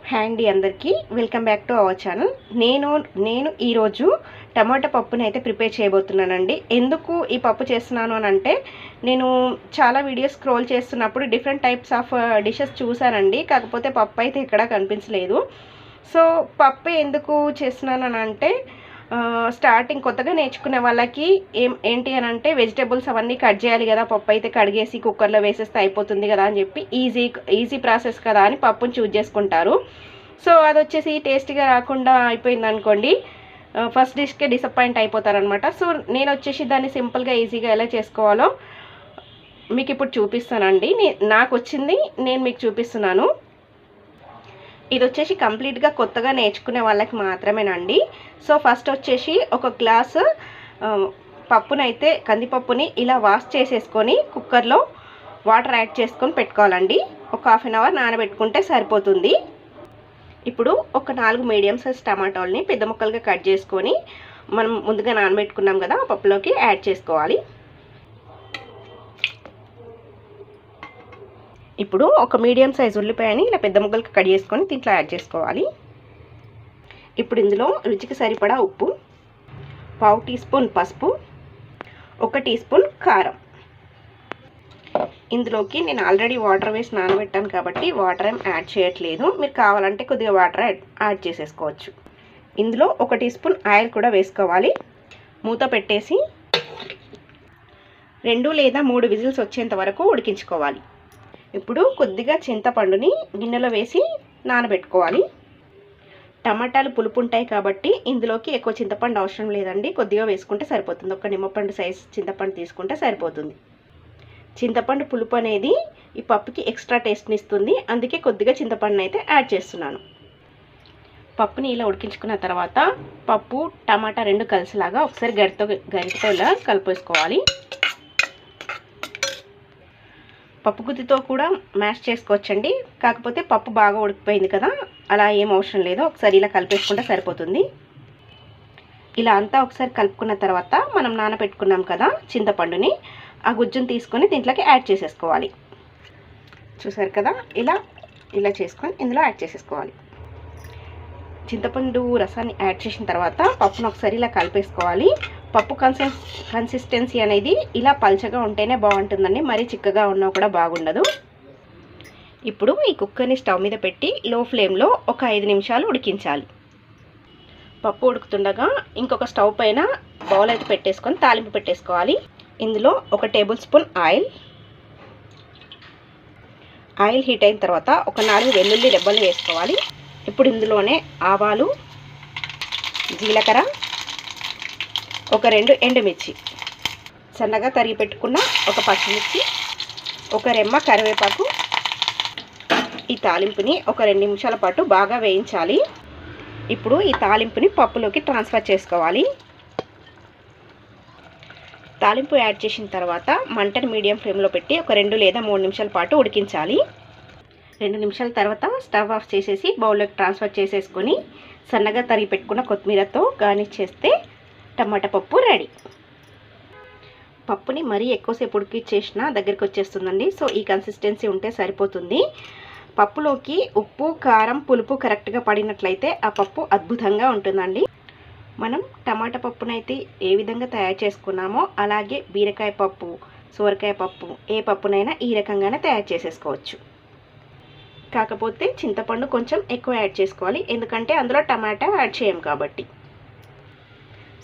Hi అండి, అందరికీ welcome back to our channel. నేను ఈరోజు టమాటా పప్పుని అయితే ప్రిపేర్ చేయబోతున్నానండి. ఎందుకు ఈ పప్పు చేస్తున్నాను అని అంటే, నేను చాలా వీడియోస్ స్క్రోల్ చేస్తున్నప్పుడు డిఫరెంట్ టైప్స్ ఆఫ్ డిషెస్ చూసానండి. కాకపోతే పప్పు అయితే ఎక్కడా కనిపించలేదు. సో పప్పు ఎందుకు చేస్తున్నాను అని అంటే, స్టార్టింగ్ కొత్తగా నేర్చుకునే వాళ్ళకి ఏంటి అని అంటే, వెజిటేబుల్స్ అవన్నీ కట్ చేయాలి కదా, పప్పు అయితే కడిగేసి కుక్కర్లో వేసేస్తే అయిపోతుంది కదా అని చెప్పి ఈజీ ప్రాసెస్ కదా అని పప్పుని చూజ్ చేసుకుంటారు. సో అది వచ్చేసి టేస్టీగా రాకుండా అయిపోయింది అనుకోండి, ఫస్ట్ డిష్కే డిసప్పాయింట్ అయిపోతారనమాట. సో నేను వచ్చేసి దాన్ని సింపుల్గా ఈజీగా ఎలా చేసుకోవాలో మీకు ఇప్పుడు చూపిస్తానండి. నాకు వచ్చింది నేను మీకు చూపిస్తున్నాను. ఇది వచ్చేసి కంప్లీట్గా కొత్తగా నేర్చుకునే వాళ్ళకి మాత్రమేనండి. సో ఫస్ట్ వచ్చేసి ఒక గ్లాసు పప్పునైతే కందిపప్పుని ఇలా వాష్ చేసేసుకొని కుక్కర్లో వాటర్ యాడ్ చేసుకొని పెట్టుకోవాలండి. ఒక హాఫ్ అన్ అవర్ నానబెట్టుకుంటే సరిపోతుంది. ఇప్పుడు ఒక 4 మీడియం సైజ్ టమాటాలని పెద్ద ముక్కలుగా కట్ చేసుకొని మనం ముందుగా నానబెట్టుకున్నాం కదా, పప్పులోకి యాడ్ చేసుకోవాలి. ఇప్పుడు ఒక మీడియం సైజ్ ఉల్లిపాయని ఇలా పెద్ద ముక్కలుగా కట్ చేసుకొని దీంట్లో యాడ్ చేసుకోవాలి. ఇప్పుడు ఇందులో రుచికి సరిపడా ఉప్పు, 1/2 టీ స్పూన్ పసుపు, 1 టీ స్పూన్ కారం. ఇందులోకి నేను ఆల్రెడీ వాటర్ వేసి నానబెట్టాను కాబట్టి వాటర్ ఏం యాడ్ చేయట్లేదు. మీరు కావాలంటే కొద్దిగా వాటర్ యాడ్ చేసేసుకోవచ్చు. ఇందులో 1 టీ స్పూన్ ఆయిల్ కూడా వేసుకోవాలి. మూత పెట్టేసి 2 లేదా 3 విజిల్స్ వచ్చేంత వరకు ఉడికించుకోవాలి. ఇప్పుడు కొద్దిగా చింతపండుని గిన్నెలో వేసి నానబెట్టుకోవాలి. టమాటాలు పులుపు ఉంటాయి కాబట్టి ఇందులోకి ఎక్కువ చింతపండు అవసరం లేదండి, కొద్దిగా వేసుకుంటే సరిపోతుంది. ఒక నిమ్మపండు సైజ్ చింతపండు తీసుకుంటే సరిపోతుంది. చింతపండు పులుపు అనేది ఈ పప్పుకి ఎక్స్ట్రా టేస్ట్ని ఇస్తుంది, అందుకే కొద్దిగా చింతపండుని అయితే యాడ్ చేస్తున్నాను. పప్పుని ఇలా ఉడికించుకున్న తర్వాత పప్పు టమాటా 2 కలిసిలాగా ఒకసారి గరిటతో ఇలా కలిపేసుకోవాలి. పప్పు గుత్తితో కూడా మ్యాష్ చేసుకోవచ్చండి, కాకపోతే పప్పు బాగా ఉడికిపోయింది కదా, అలా ఏం అవసరం లేదు. ఒకసారి ఇలా కలిపేసుకుంటే సరిపోతుంది. ఇలా అంతా ఒకసారి కలుపుకున్న తర్వాత మనం నానబెట్టుకున్నాం కదా చింతపండుని, ఆ గుజ్జును తీసుకొని దీంట్లోకి యాడ్ చేసేసుకోవాలి. చూసారు కదా, ఇలా చేసుకొని ఇందులో యాడ్ చేసేసుకోవాలి. చింతపండు రసాన్ని యాడ్ చేసిన తర్వాత పప్పును ఒకసారి ఇలా కలిపేసుకోవాలి. పప్పు కన్సిస్టెన్సీ అనేది ఇలా పల్చగా ఉంటేనే బాగుంటుందండి, మరీ చిక్కగా ఉన్నా కూడా బాగుండదు. ఇప్పుడు ఈ కుక్కర్ని స్టవ్ మీద పెట్టి లో ఫ్లేమ్లో ఒక 5 నిమిషాలు ఉడికించాలి. పప్పు ఉడుకుతుండగా ఇంకొక స్టవ్ పైన బౌల్ అయితే పెట్టేసుకొని తాలింపు పెట్టేసుకోవాలి. ఇందులో 1 టేబుల్ స్పూన్ ఆయిల్ హీట్ అయిన తర్వాత ఒక 4 వెల్లుల్లి రెబ్బలు వేసుకోవాలి. ఇప్పుడు ఇందులోనే ఆవాలు, జీలకర్ర, ఒక 2 ఎండుమిర్చి, సన్నగా తరిగి పెట్టుకున్న ఒక పచ్చిమిర్చి, ఒక రెమ్మ కరివేపాకు. ఈ తాలింపుని ఒక 2 నిమిషాల పాటు బాగా వేయించాలి. ఇప్పుడు ఈ తాలింపుని పప్పులోకి ట్రాన్స్ఫర్ చేసుకోవాలి. తాలింపు యాడ్ చేసిన తర్వాత మంటను మీడియం ఫ్లేమ్లో పెట్టి ఒక 2 లేదా 3 నిమిషాల పాటు ఉడికించాలి. 2 నిమిషాల తర్వాత స్టవ్ ఆఫ్ చేసేసి బౌల్లోకి ట్రాన్స్ఫర్ చేసేసుకొని సన్నగా తరిగి పెట్టుకున్న కొత్తిమీరతో గార్నిష్ చేస్తే టమాటా పప్పు రెడీ. పప్పుని మరీ ఎక్కువసేపు ఉడికిచ్చేసినా దగ్గరికి వచ్చేస్తుందండి. సో ఈ కన్సిస్టెన్సీ ఉంటే సరిపోతుంది. పప్పులోకి ఉప్పు, కారం, పులుపు కరెక్ట్గా పడినట్లయితే ఆ పప్పు అద్భుతంగా ఉంటుందండి. మనం టమాటా పప్పునైతే ఏ విధంగా తయారు చేసుకున్నామో అలాగే బీరకాయ పప్పు, సోరకాయ పప్పు, ఏ పప్పునైనా ఈ రకంగానే తయారు చేసేసుకోవచ్చు. కాకపోతే చింతపండు కొంచెం ఎక్కువ యాడ్ చేసుకోవాలి, ఎందుకంటే అందులో టమాటా యాడ్ చేయం కాబట్టి.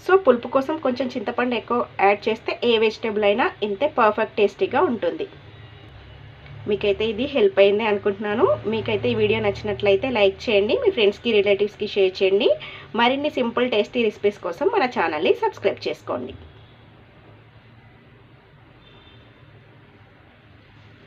సో పులుపు కోసం కొంచెం చింతపండు ఎక్కువ యాడ్ చేస్తే ఏ వెజిటేబుల్ అయినా ఇంతే పర్ఫెక్ట్ టేస్టీగా ఉంటుంది. మీకైతే ఇది హెల్ప్ అయింది అనుకుంటున్నాను. మీకైతే ఈ వీడియో నచ్చినట్లయితే లైక్ చేయండి, మీ ఫ్రెండ్స్కి, రిలేటివ్స్కి షేర్ చేయండి. మరిన్ని సింపుల్ టేస్టీ రెసిపీస్ కోసం మన ఛానల్ని సబ్స్క్రైబ్ చేసుకోండి.